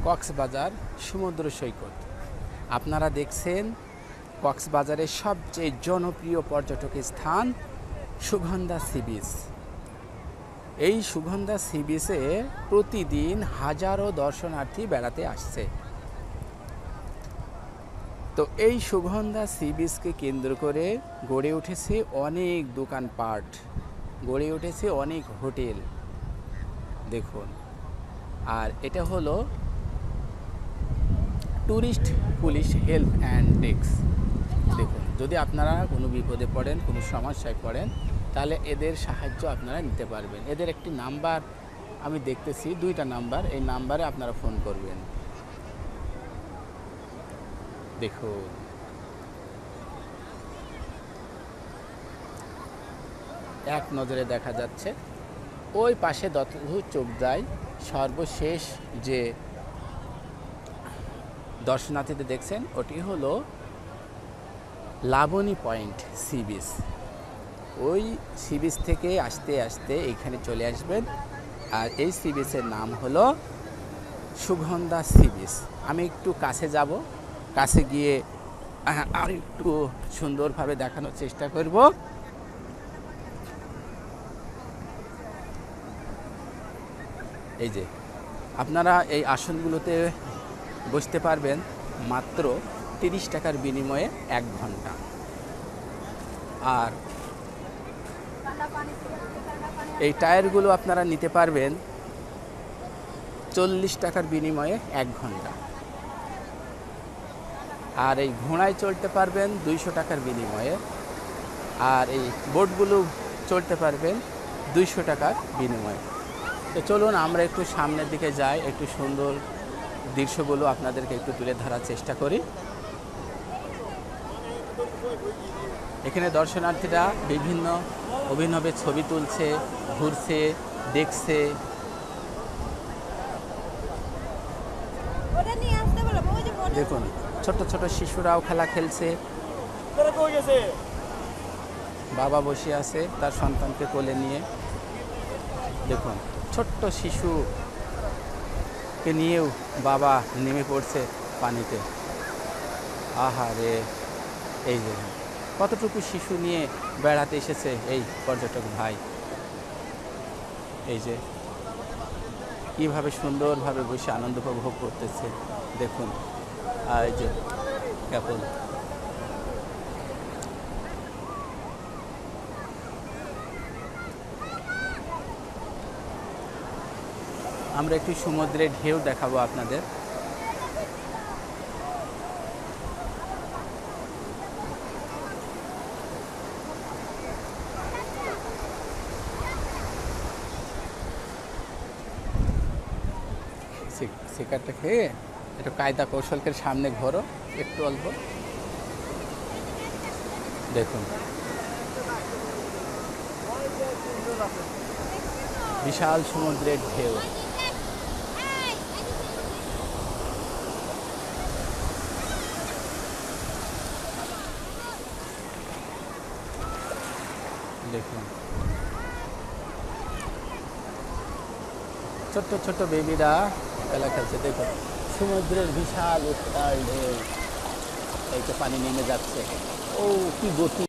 কক্সবাজার সমুদ্র সৈকত। আপনারা দেখছেন কক্সবাজারের সবচেয়ে জনপ্রিয় পর্যটক স্থান সুগন্ধা সি বিচ। এই সুগন্ধা সি বিচে প্রতিদিন হাজারো দর্শনার্থী বেড়াতে আসছে। তো এই সুগন্ধা সি বিচকে কেন্দ্র করে গড়ে উঠেছে অনেক দোকানপাট, গড়ে উঠেছে অনেক হোটেল। দেখুন, আর এটা হলো tourist police help and desk. দেখুন, যদি আপনারা কোনো বিপদে পড়েন, কোনো সমস্যায় পড়েন, তাহলে এদের সাহায্য আপনারা নিতে পারবেন। এদের একটি নাম্বার আমি দেখতেছি, 2টা নাম্বার, এই নাম্বারে আপনারা ফোন করবেন। দেখুন, এক নজরে দেখা যাচ্ছে ওই পাশে যতদূর চোখ যায় সর্বশেষ যে দর্শনার্থীদের দেখছেন ওটি হলো লাবণী পয়েন্ট সি বিচ। ওই সি বিচ থেকে আসতে আসতে এখানে চলে আসবেন, আর এই সি বিচের নাম হলো সুগন্ধা সি বিচ। আমি একটু কাছে যাব, কাছে গিয়ে আর একটু সুন্দরভাবে দেখানোর চেষ্টা করব। এই যে আপনারা এই আসনগুলোতে বসতে পারবেন মাত্র 30 টাকার বিনিময়ে 1 ঘন্টা। আর এই টায়ারগুলো আপনারা নিতে পারবেন 40 টাকার বিনিময়ে 1 ঘন্টা। আর এই ঘোড়ায় চলতে পারবেন 200 টাকার বিনিময়ে। আর এই বোটগুলো চলতে পারবেন 200 টাকার বিনিময়ে। তো চলুন আমরা একটু সামনের দিকে যাই, একটু সুন্দর দৃশ্যগুলো আপনাদেরকে একটু তুলে ধরার চেষ্টা করি। এখানে দর্শনার্থীরা বিভিন্ন অভিনবে ছবি তুলছে, ঘুরছে, দেখছে। দেখুন, ছোট ছোট শিশুরাও খেলা খেলছে। বাবা বসে আছে তার সন্তানকে কোলে নিয়ে। দেখুন, ছোট্ট শিশুকে নিয়েও বাবা নেমে পড়ছে পানিতে। আহারে, এই যে কতটুকু শিশু নিয়ে বেড়াতে এসেছে এই পর্যটক ভাই। এই যে কীভাবে সুন্দরভাবে বসে আনন্দ উপভোগ করতেছে দেখুন। আর এই যে কেবল আমরা একটু সমুদ্রের ঢেউ দেখাবো আপনাদের। শিকারটা খেয়ে একটু কায়দা কৌশলকে সামনে ঘোরো একটু অল্প। দেখুন, বিশাল সমুদ্রের ঢেউ। দেখুন, ছোট্ট ছোট্ট বেবিরা খেলা খেলছে। দেখুন, সমুদ্রের বিশাল উত্তাল ঢেউ, এই তো পানি নেমে যাচ্ছে। ও কি গতি!